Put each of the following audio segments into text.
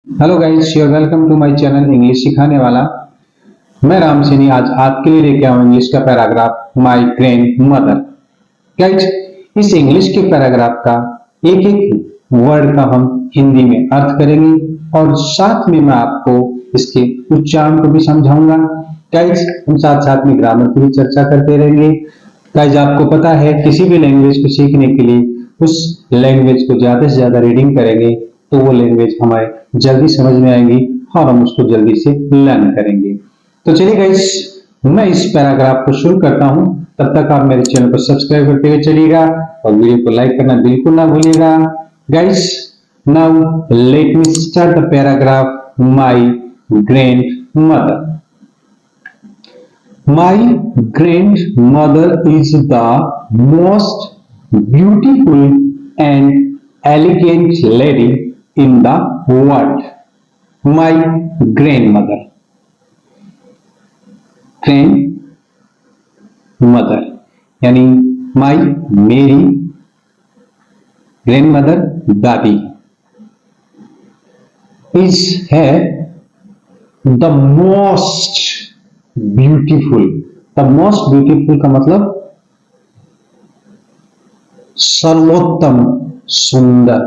Hello guys, you are welcome to my channel English सिखाने वाला। मैं राम सैनी आज आपके लिए लेके आऊं इंग्लिश का paragraph my grand mother. Guys, इस इंग्लिश के पैराग्राफ का एक एक वर्ड का हम हिंदी में अर्थ करेंगे और साथ में मैं आपको इसके उच्चारण को भी समझाऊंगा। गाइस, हम साथ साथ में ग्रामर की भी चर्चा करते रहेंगे। गाइस, आपको पता है किसी भी लैंग्वेज को सीखने के लिए उस लैंग्वेज को ज्यादा से ज्यादा रीडिंग करेंगे तो वो लैंग्वेज हमारे जल्दी समझ में आएगी और हम उसको जल्दी से लर्न करेंगे। तो चलिए गाइस, मैं इस पैराग्राफ को शुरू करता हूं। तब तक आप मेरे चैनल को सब्सक्राइब करते हुए चलिएगा और वीडियो को लाइक करना बिल्कुल ना भूलिएगा। Guys, now let me start the paragraph my grand mother. My grandmother is the most beautiful and elegant lady in the world. My grandmother. Grandmother यानी my मेरी grandmother दादी is है the most beautiful. The most beautiful का मतलब सर्वोत्तम सुंदर,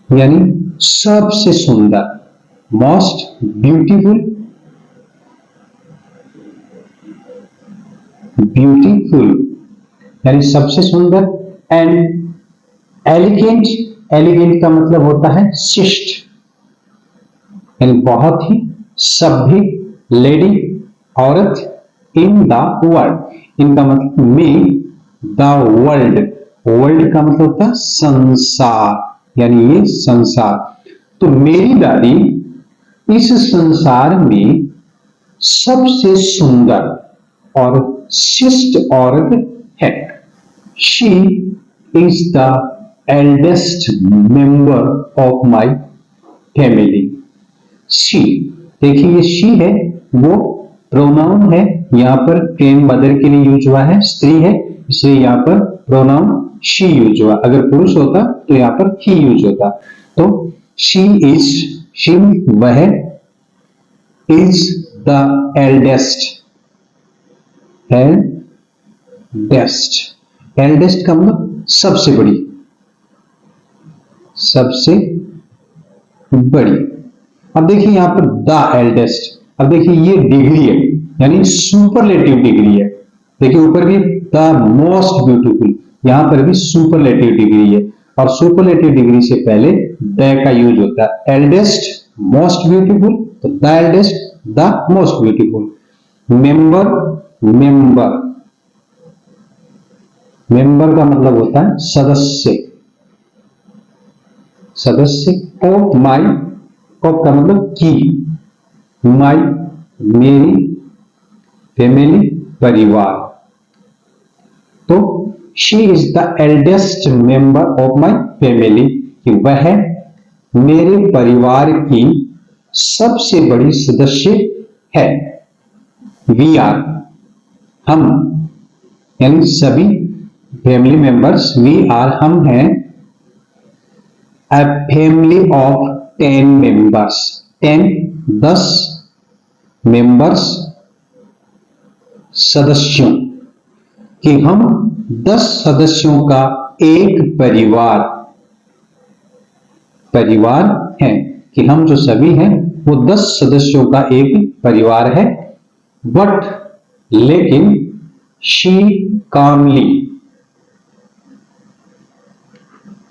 यानी सबसे सुंदर। मोस्ट ब्यूटीफुल, ब्यूटीफुल यानी सबसे सुंदर। एंड एलिगेंट, एलिगेंट का मतलब होता है शिष्ट, यानी बहुत ही सभ्य। लेडी औरत। इन द वर्ल्ड, इनका मतलब में द वर्ल्ड, वर्ल्ड का मतलब होता है संसार, यानी ये संसार। तो मेरी दादी इस संसार में सबसे सुंदर और शिष्ट औरत है। She is the eldest member of my family. She, देखिए ये शी है, वो प्रोनाउन है, यहाँ पर ग्रैंड मदर के लिए यूज हुआ है, स्त्री है, इसलिए यहाँ पर प्रोनाउन शी यूज हुआ। अगर पुरुष होता तो यहाँ पर ही यूज होता। तो शी इज, शी वह, is the eldest, eldest, eldest का मतलब सबसे बड़ी, सबसे बड़ी। अब देखिए यहाँ पर द एल्डेस्ट, अब देखिए ये डिग्री है, यानी सुपरलेटिव डिग्री है। देखिए ऊपर भी द मोस्ट ब्यूटीफुल, यहां पर भी सुपरलेटिव डिग्री है और सुपरलेटिव डिग्री से पहले द का यूज होता है। एल्डेस्ट, मोस्ट ब्यूटीफुल, तो the eldest, the most beautiful. Member, member, member का मतलब होता है सदस्य, सदस्य। ऑफ माई, ऑफ का मतलब की, माई मेरी, फैमिली परिवार। तो she is the eldest member of my family, कि वह मेरे परिवार की सबसे बड़ी सदस्य है। वी आर, हम, यानी सभी फैमिली मेंबर्स, वी आर हम हैं a family of 10 members, 10 10 members, सदस्यों, कि हम 10 सदस्यों का एक परिवार, परिवार है, कि हम जो सभी हैं वो 10 सदस्यों का एक परिवार है। बट, लेकिन, शी कामली,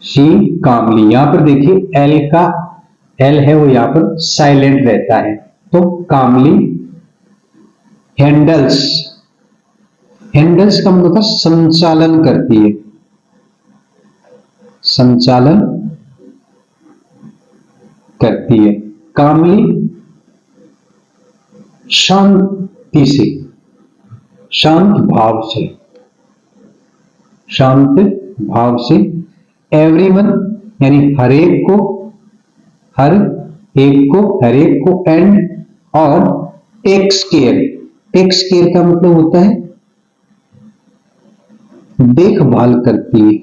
शी कामली, यहां पर देखिए एल का, एल है वो यहां पर साइलेंट रहता है, तो कामली हैंडल्स, हैंडल्स का मतलब संचालन करती है, संचालन करती है। कामली शांति से, शांत भाव से, शांत भाव से। एवरीवन यानी हर एक को, हर एक को, हर एक को। एंड और टेक्स केयर, टेक्स केयर का मतलब होता है देखभाल करती है।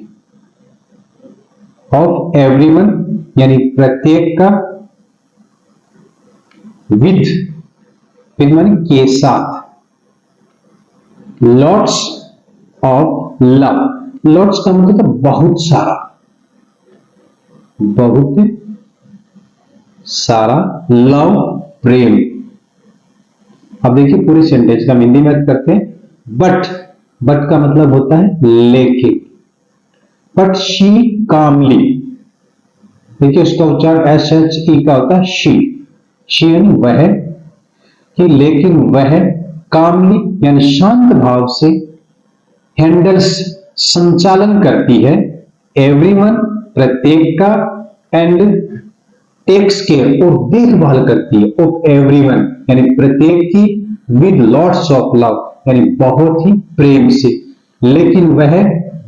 ऑफ एवरीवन यानी प्रत्येक का, विद, विद माने के साथ, लॉट्स ऑफ लव, लॉट्स का मतलब बहुत सारा, बहुत सारा, लव प्रेम। अब देखिए पूरे सेंटेंस का हिंदी में करते हैं। बट, बट का मतलब होता है लेकिन, बट शी कामली, देखिए उसका उच्चारण एस एच ई का होता है शी, शी यानी वह, कि लेकिन वह कामली यानी शांत भाव से, हैंडल्स संचालन करती है, एवरीवन प्रत्येक का, एंड टेक्स केयर और देखभाल करती है ऑफ एवरीवन यानी प्रत्येक की, विद लॉट्स ऑफ लव यानी बहुत ही प्रेम से, लेकिन वह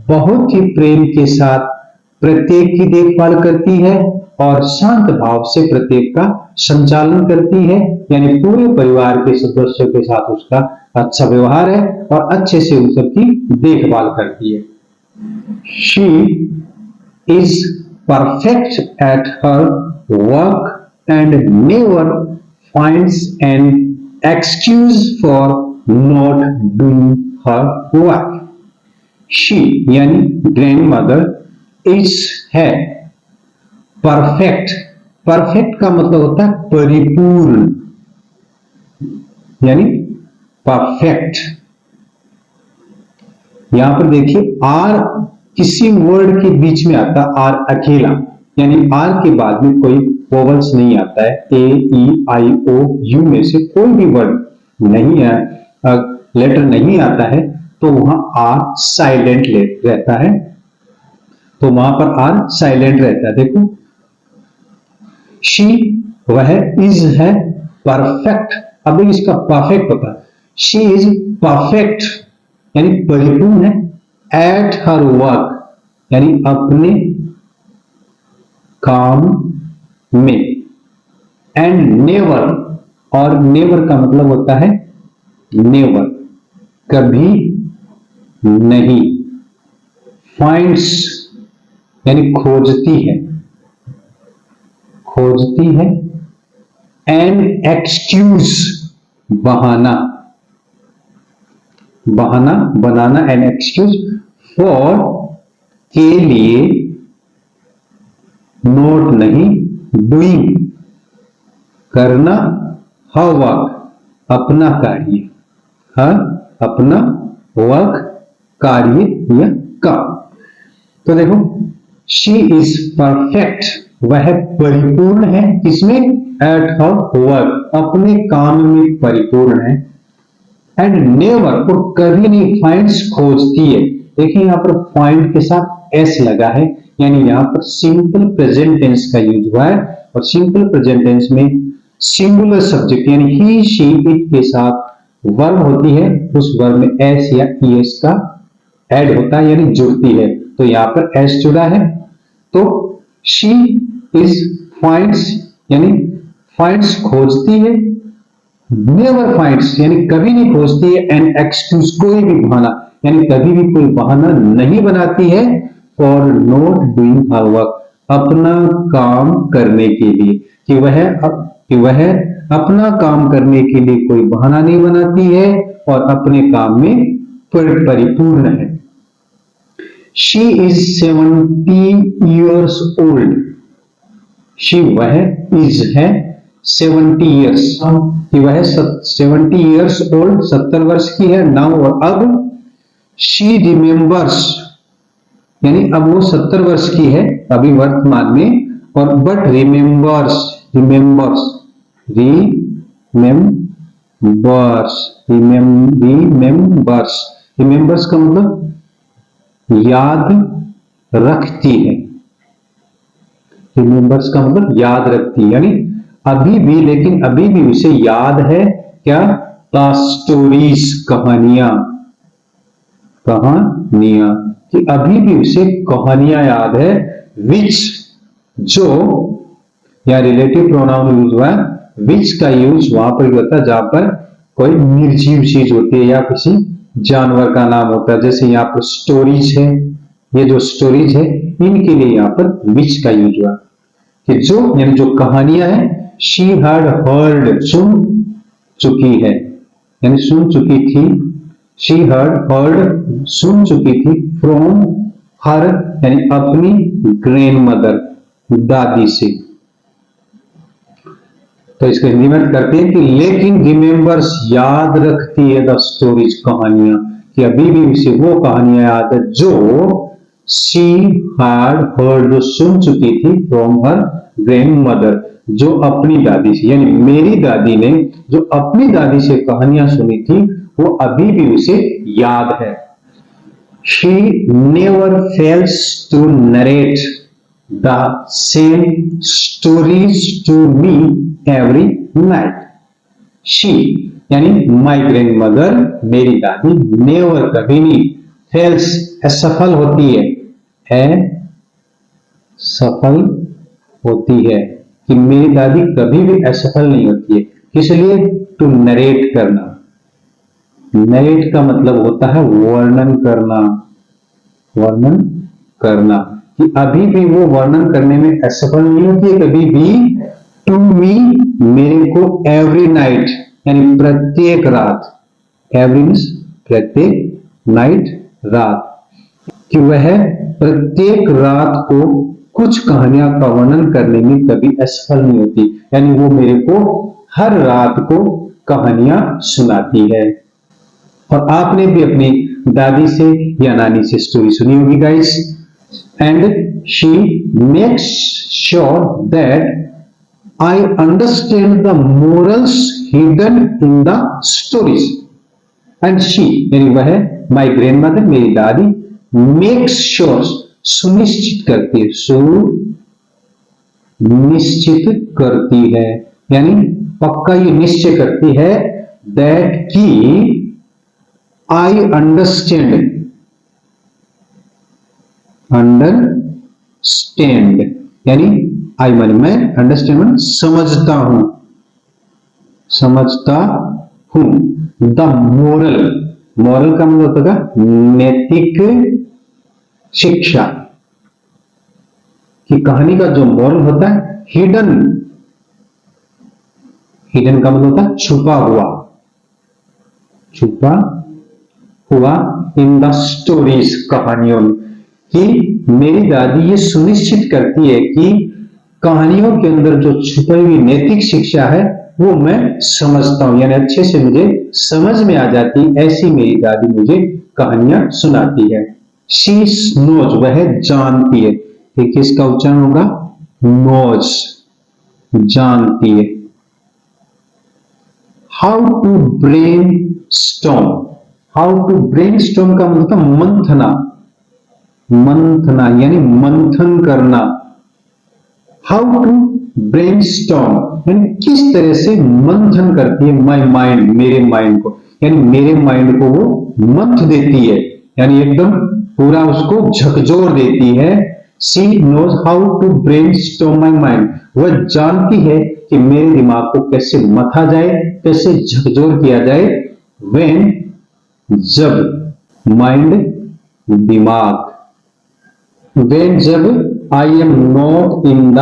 बहुत ही प्रेम के साथ प्रत्येक की देखभाल करती है और शांत भाव से प्रत्येक का संचालन करती है, यानी पूरे परिवार के सदस्यों के साथ उसका अच्छा व्यवहार है और अच्छे से उन सबकी देखभाल करती है। She is perfect at her work and never finds an excuse for not doing her work. She यानी ग्रैंडमदर इज है परफेक्ट, परफेक्ट का मतलब होता है परिपूर्ण, यानी परफेक्ट। यहां पर देखिए आर किसी वर्ड के बीच में आता है, आर अकेला, यानी आर के बाद में कोई वोवल्स नहीं आता है, ए ई आई ओ यू में से कोई भी वर्ड नहीं है, लेटर नहीं आता है, तो वहां आर साइलेंट रहता है, तो वहां पर आर साइलेंट रहता है। देखो शी वह, इज है परफेक्ट, अब देखिए इसका परफेक्ट होता है, शी इज परफेक्ट यानी परिपूर्ण है, एट हर वर्क यानी अपने काम में, एंड नेवर, और नेवर का मतलब होता है नेवर कभी नहीं, फाइंड्स यानी खोजती है, खोजती है, एन एक्सक्यूज बहाना, बहाना बनाना, एन एक्सक्यूज फॉर के लिए, नोट नहीं, डूइंग करना, हर वर्क अपना कार्य, हर अपना वर्क कार्य या काम। तो देखो शी इज परफेक्ट, वह परिपूर्ण है, किसमें, एट हर वर्क अपने काम में परिपूर्ण है, एंड नेवर और कभी नहीं, फाइंड्स खोजती है। देखिए यहां पर फाइंड के साथ एस लगा है, यानी यहां पर सिंपल प्रेजेंट टेंस का यूज हुआ है, और सिंपल प्रेजेंट टेंस में सिंगुलर सब्जेक्ट यानी ही शी इट के साथ वर्ब होती है, उस वर्ब में एस या ईएस का ऐड होता है यानी जुड़ती है, तो यहां पर एस जुड़ा है, तो शी इज फाइंड्स यानी फाइंड्स खोजती है, नेवर फाइंड्स यानी कभी नहीं खोजती है, एंड एक्सक्यूज कोई भी बहाना यानी कभी भी कोई बहाना नहीं बनाती है, for not doing her work अपना काम करने के लिए, कि वह अपना काम करने के लिए कोई बहाना नहीं बनाती है और अपने काम में परिपूर्ण है। She is 70 years old, she वह, इज है 70 years कि वह 70 years old 70 वर्ष की है, नाउ और अब, शी रिमेम्बर्स यानी अब वो 70 वर्ष की है अभी वर्तमान में, और बट रिमेम्बर्स, रिमेम्बर्स रिमेम्बर्स का मतलब याद रखती है, रिमेम्बर्स का मतलब याद रखती है, यानी अभी भी, लेकिन अभी भी उसे याद है क्या, द स्टोरीज कहानियां, कहानियां, कि अभी भी उसे कहानियां याद है, विच जो या रिलेटिव प्रोनाउन यूज हुआ है, विच का यूज वहां पर होता है जहां पर कोई निर्जीव चीज होती है या किसी जानवर का नाम होता है, जैसे यहाँ पर स्टोरीज है, ये जो स्टोरीज है इनके लिए यहाँ पर विच का यूज हुआ, कि जो यानी जो कहानियां हैं, शी हैड हर्ड, सुन चुकी है यानी सुन चुकी थी, शी हैड हर्ड सुन चुकी थी, फ्रॉम हर यानी अपनी ग्रैंड मदर दादी से। तो इसको हिंदी में करते हैं कि लेकिन रिमेंबर्स याद रखती है द स्टोरीज कहानियां, कि अभी भी उसे वो कहानियां याद है जो शी हैड हर्ड जो सुन चुकी थी फ्रॉम हर ग्रैंड मदर, जो अपनी दादी से, यानी मेरी दादी ने जो अपनी दादी से कहानियां सुनी थी वो अभी भी उसे याद है। She never fails to narrate the same stories to me every night. She यानी माई ग्रैंड मदर, मेरी दादी, नेवर कभी नहीं, फेल्स असफल होती है सफल होती है, कि मेरी दादी कभी भी असफल नहीं होती है। किस लिए? टू नरेट करना, नरेट का मतलब होता है वर्णन करना, वर्णन करना, कि अभी भी वो वर्णन करने में असफल नहीं होती है कभी भी। टू मी मेरे को, एवरी नाइट यानी प्रत्येक रात, एवरी मीन्स प्रत्येक, नाइट रात, कि वह प्रत्येक रात को कुछ कहानियां का वर्णन करने में कभी असफल नहीं होती, यानी वो मेरे को हर रात को कहानियां सुनाती है। और आपने भी अपनी दादी से या नानी से स्टोरी सुनी होगी guys. And she makes sure that I understand the morals hidden in the stories. And she यानी वह, my grandmother मेरी दादी, makes sure सुनिश्चित करती है, सुनिश्चित करती है यानी पक्का ये निश्चय करती है, that कि I understand, understand यानी आई मानी मैं, अंडरस्टैंड मानी समझता हूं, समझता हूं। द मोरल, मोरल का मतलब होता है नैतिक शिक्षा, कि कहानी का जो मोरल होता है हिडन, हिडन का मतलब होता है छुपा हुआ, छुपा हुआ, इन द स्टोरीज कहानियों में, कि मेरी दादी ये सुनिश्चित करती है कि कहानियों के अंदर जो छुपी हुई नैतिक शिक्षा है वो मैं समझता हूं, यानी अच्छे से मुझे समझ में आ जाती, ऐसी मेरी दादी मुझे कहानियां सुनाती है। शी नोज वह जानती है, ये किसका उच्चारण होगा? नोज, जानती है। How to brain storm, how to brain storm का मतलब मंथना, मंथना यानी मंथन करना। हाउ टू ब्रेनस्टॉर्म यानी किस तरह से मंथन करती है माय माइंड, मेरे माइंड को, यानी मेरे माइंड को वो मंथ देती है, यानी एकदम पूरा उसको झकझोर देती है। She knows how to brainstorm my mind, वह जानती है कि मेरे दिमाग को कैसे मथा जाए, कैसे झकझोर किया जाए। व्हेन जब, माइंड दिमाग, व्हेन जब I am not in the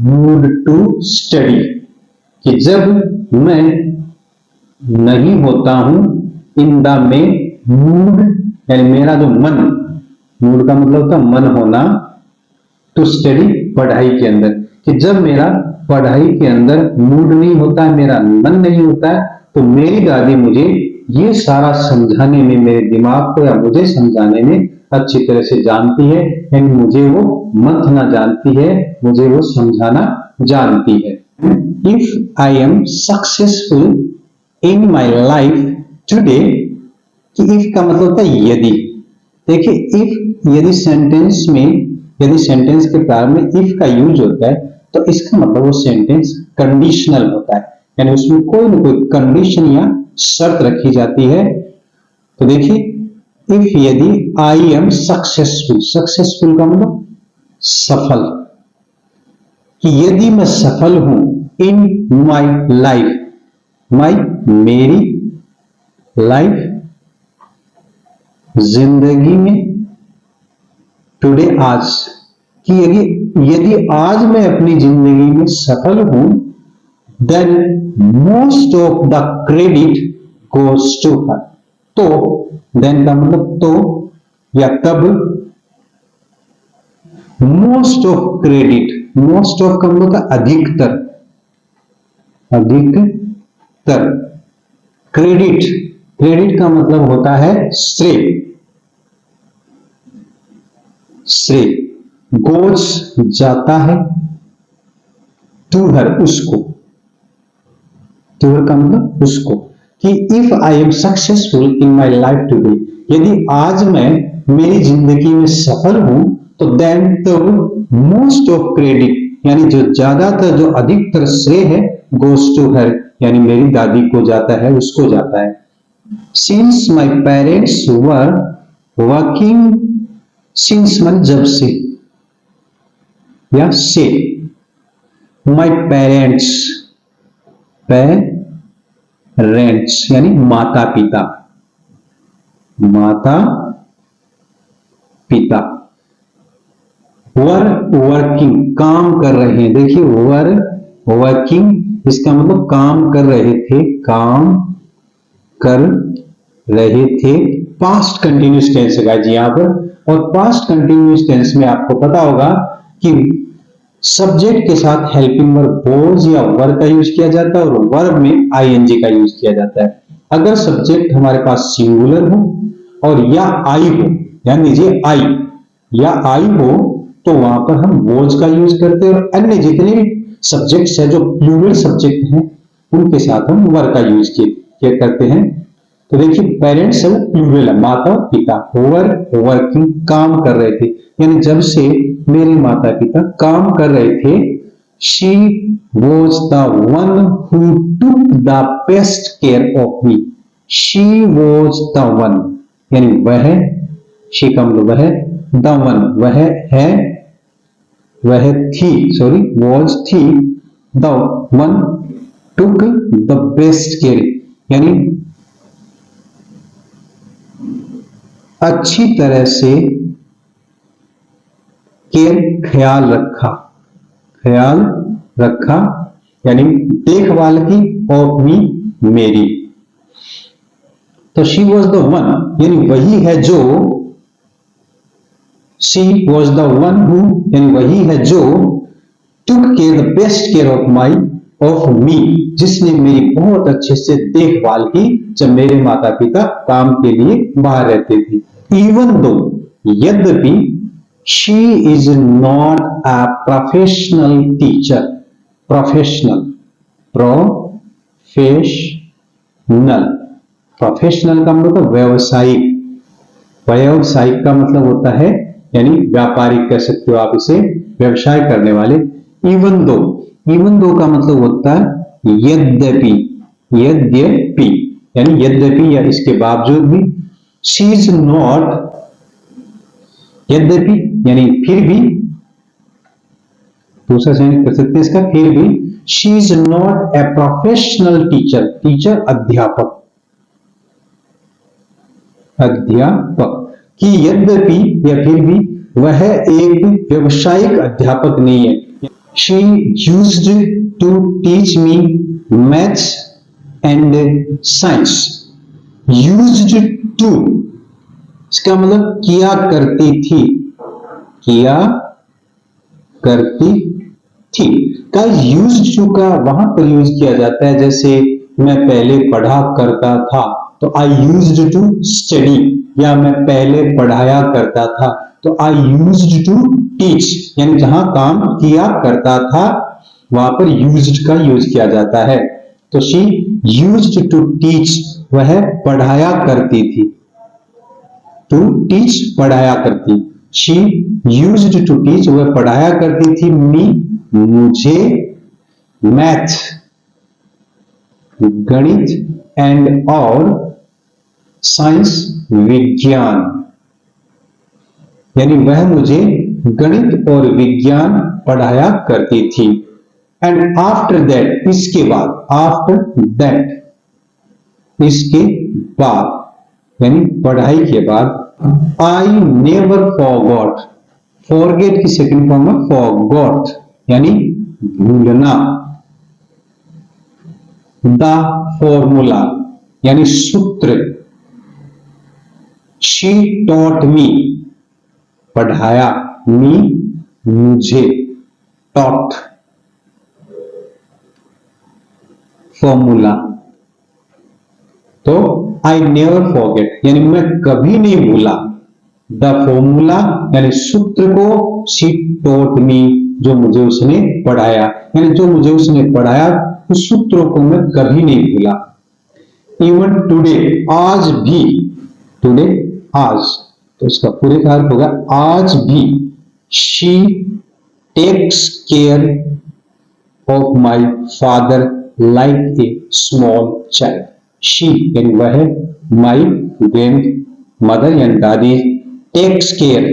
mood to study, कि जब मैं नहीं होता हूं इन द में, मूड यानी मेरा जो मन, मूड का मतलब होता मन होना, टू स्टडी पढ़ाई के अंदर, कि जब मेरा पढ़ाई के अंदर मूड नहीं होता है, मेरा मन नहीं होता है, तो मेरी दादी मुझे ये सारा समझाने में, मेरे दिमाग को या मुझे समझाने में अच्छी तरह से जानती है, यानी मुझे वो मंथना जानती है, मुझे वो समझाना जानती है। If I am successful in my life today, कि इफ का मतलब होता है यदि। देखिए इफ यदि सेंटेंस में, यदि सेंटेंस के प्रारंभ में इफ का यूज होता है तो इसका मतलब वो सेंटेंस कंडीशनल होता है, यानी उसमें कोई ना कोई कंडीशन या शर्त रखी जाती है। तो देखिए इफ यदि आई एम सक्सेसफुल, सक्सेसफुल का मतलब सफल, कि यदि मैं सफल हूं इन माई लाइफ, माई मेरी लाइफ जिंदगी में, टुडे आज, कि यदि आज मैं अपनी जिंदगी में सफल हूं, then most of the credit goes to her. तो देन का मतलब तो या तब, most of credit, most of का मतलब अधिकतर, अधिकतर, क्रेडिट, क्रेडिट का मतलब होता है श्रेय, श्रेय, गोज जाता है, टू हर उसको, टू हर का मतलब उसको, कि if I am successful in my life today, यदि आज मैं मेरी जिंदगी में सफल हूं तो देन तो मोस्ट ऑफ क्रेडिट यानी जो ज्यादातर जो अधिकतर श्रेय है गोज टू हर यानी मेरी दादी को जाता है, उसको जाता है। Since my parents were working, since मन जब से या से, माई पेरेंट्स, पेरेंट्स यानी माता पिता, माता पिता, वर वर्किंग काम कर रहे हैं, देखिए वर वर्किंग इसका मतलब काम कर रहे थे, काम कर रहे थे, पास्ट कंटिन्यूस टेंस है जी यहाँ पर। और पास्ट कंटिन्यूस टेंस में आपको पता होगा कि सब्जेक्ट के साथ हेल्पिंग वर्ब वॉज या वर का यूज किया जाता है और वर्ब में आईएनजी का यूज किया जाता है। अगर सब्जेक्ट हमारे पास सिंगुलर हो और या आई हो, ध्यान दीजिए आई या आई हो तो वहां पर हम वॉज का यूज करते हैं, और अन्य जितने भी सब्जेक्ट्स है जो प्लूरल सब्जेक्ट हैं उनके साथ हम वर का यूज किया करते हैं। तो देखिए पेरेंट्स है वो प्लूरल है, माता पिता, वर वर्किंग काम कर रहे थे, यानी जब से मेरे माता पिता काम कर रहे थे। She was the one who took the best care of me, she was the one यानी वह, शी का मतलब वह, द वन वह है, वह थी, सॉरी वॉज थी, the one took the best care यानी अच्छी तरह से केयर ख्याल रखा, ख्याल रखा यानी देखभाल की ऑफ मी मेरी। तो शी वॉज द वन यानी वही है जो, she was the one who यानी वही है जो took care the best care of my of me, जिसने मेरी बहुत अच्छे से देखभाल की जब मेरे माता पिता काम के लिए बाहर रहते थे। इवन दो यद्यपि she is not a professional teacher, professional, professional, professional का मतलब व्यवसायिक, व्यवसायिक का मतलब होता है यानी व्यापारिक कह सकते हो आप इसे, व्यवसाय करने वाले। इवन दो, इवन दो का मतलब होता है यद्यपि, यद्यपि यानी यद्यपि या इसके बावजूद भी। शी इज नॉट, यद्यपि यानी फिर भी, दूसरा सेंस कर सकते हैं इसका, फिर भी। She is not a professional teacher, teacher अध्यापक, अध्यापक कि यद्यपि या फिर भी वह एक व्यावसायिक अध्यापक नहीं है। She used to teach me maths and science, used to इसका मतलब किया करती थी, किया करती थी का यूज्ड टू का वहां पर यूज किया जाता है, जैसे मैं पहले पढ़ा करता था तो आई यूज्ड टू स्टडी, या मैं पहले पढ़ाया करता था तो आई यूज्ड टू टीच, यानी जहां काम किया करता था वहां पर यूज्ड का यूज किया जाता है। तो शी यूज्ड टू टीच, वह पढ़ाया करती थी, टू टीच पढ़ाया करती, शी यूज्ड टू टीच वह पढ़ाया करती थी, मी मुझे, मैथ गणित, एंड और साइंस विज्ञान, यानी वह मुझे गणित और विज्ञान पढ़ाया करती थी। एंड आफ्टर दैट इसके बाद, आफ्टर दैट इसके बाद यानी पढ़ाई के बाद। आई नेवर फॉरगॉट, फॉरगेट की सेकंड फॉर्म है फॉरगॉट यानी भूलना, द फॉर्मूला यानी सूत्र, शी टॉट मी पढ़ाया, मी मुझे, टॉट फॉर्मूला। तो आई नेवर फॉरगेट यानी मैं कभी नहीं भूला, द फॉर्मूला यानी सूत्र को, शी टॉट मी जो मुझे उसने पढ़ाया, यानी जो मुझे उसने पढ़ाया उस सूत्रों को मैं कभी नहीं भूला। इवन टुडे आज भी, टुडे आज, तो इसका पूरे का अर्थ होगा आज भी, she takes care of my father like a small child. She यानी वह, माई ग्रैंड मदर यानी दादी, टेक्स केयर,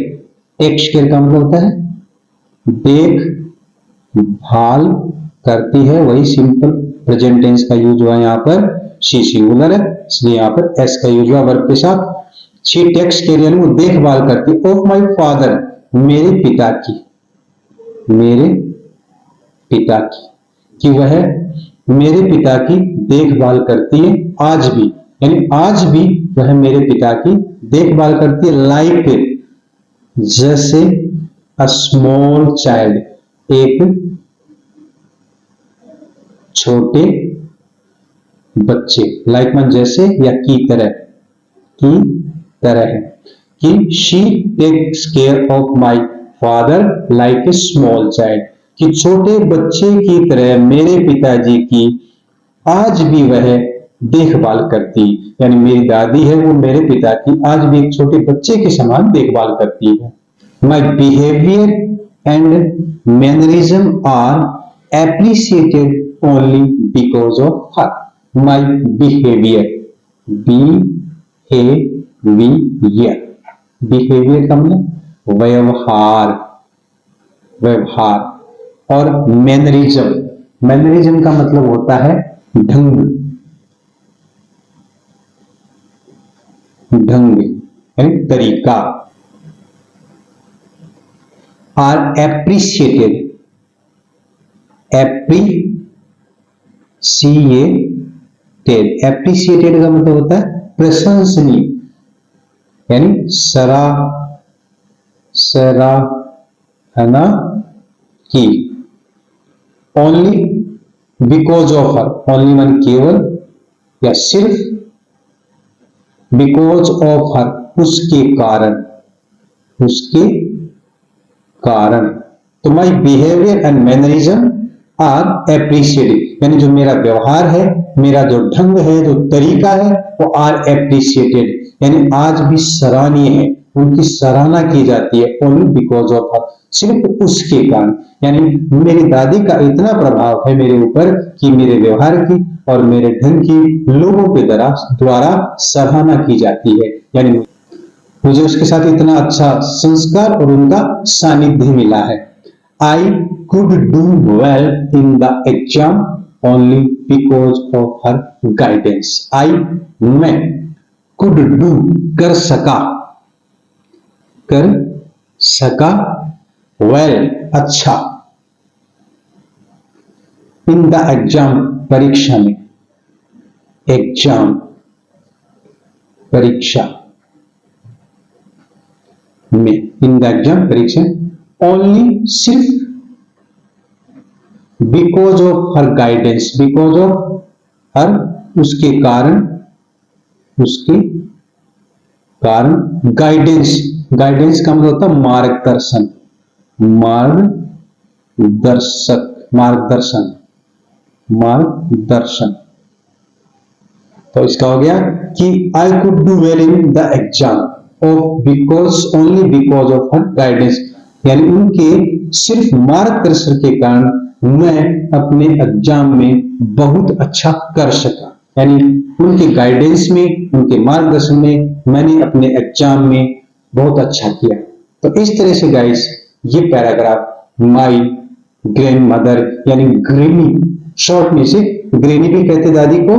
टेक्स केयर का मतलब होता है देख भाल करती है, वही सिंपल प्रेजेंट टेंस का यूज हुआ यहाँ पर, शी सिंगुलर है इसलिए यहाँ पर एस का यूज हुआ वर्ब के साथ। शी टेक्स केयर यानी वो देखभाल करती, ऑफ माई फादर मेरे पिता की, मेरे पिता की, कि वह मेरे पिता की देखभाल करती है आज भी, यानी आज भी वह मेरे पिता की देखभाल करती है, लाइक जैसे अ स्मॉल चाइल्ड, एक छोटे बच्चे, लाइक मन जैसे या की तरह है, कि she takes care of my father like a small child, कि छोटे बच्चे की तरह मेरे पिताजी की आज भी वह देखभाल करती, यानी मेरी दादी है वो मेरे पिता की आज भी एक छोटे बच्चे के समान देखभाल करती है। My behaviour and mannerism are appreciated only because of her. My behaviour, behaviour का मतलब व्यवहार, व्यवहार, और मैनरिज्म, मैनरिज्म का मतलब होता है ढंग, ढंग यानी तरीका, आर एप्रिसिएटेड, एप्रिसिएटेड का मतलब होता है प्रशंसनीय, यानी सराहना की। Only because of her, only मन केवल या सिर्फ, बिकॉज ऑफ हर उसके कारण, उसके कारण। तो my behaviour and mannerism are appreciated, यानी जो मेरा व्यवहार है, मेरा जो ढंग है, जो तरीका है, वो आर एप्रिशिएटेड यानी आज भी सराहनीय है, उनकी सराहना की जाती है, ओनली बिकॉज ऑफ हर सिर्फ उसके कारण। यानी मेरी दादी का इतना प्रभाव है मेरे ऊपर कि मेरे व्यवहार की और मेरे ढंग की लोगों के द्वारा सराहना की जाती है, यानी मुझे उसके साथ इतना अच्छा संस्कार और उनका सानिध्य मिला है। I could do well in the exam only because of her guidance. मैं could do कर सका well अच्छा, in the exam परीक्षा में, एग्जाम परीक्षा में, इन द एग्जाम परीक्षा, ओनली सिर्फ, because of her guidance, because of हर उसके कारण, गाइडेंस, गाइडेंस का मतलब होता है मार्गदर्शन, मार्गदर्शन। तो इसका हो गया कि I could do well in the exam of because, only because of her guidance, यानी उनके सिर्फ मार्गदर्शन के कारण मैं अपने एग्जाम में बहुत अच्छा कर सका, यानी उनके गाइडेंस में, उनके मार्गदर्शन में मैंने अपने एग्जाम में बहुत अच्छा किया। तो इस तरह से गाइस ये पैराग्राफ माई ग्रैंड मदर यानी ग्रेनी, शॉर्ट में से ग्रेनी भी कहते दादी को,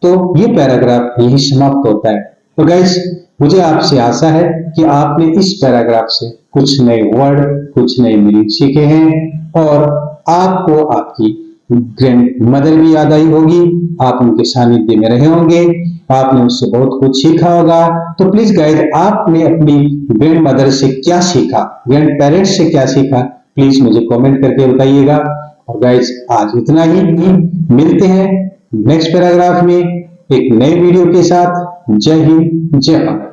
तो ये पैराग्राफ यही समाप्त होता है। तो गाइस मुझे आपसे आशा है कि आपने इस पैराग्राफ से कुछ नए वर्ड, कुछ नए मीनिंग सीखे हैं और आपको आपकी ग्रैंड मदर भी याद आई होगी, आप उनके सानिध्य में रहे होंगे, आपने उससे बहुत कुछ सीखा होगा। तो प्लीज गाइज, आपने अपनी ग्रैंड मदर से क्या सीखा, ग्रैंड पेरेंट्स से क्या सीखा, प्लीज मुझे कमेंट करके बताइएगा। और गाइज आज इतना ही, मिलते हैं नेक्स्ट पैराग्राफ में एक नए वीडियो के साथ। जय हिंद, जय भारत।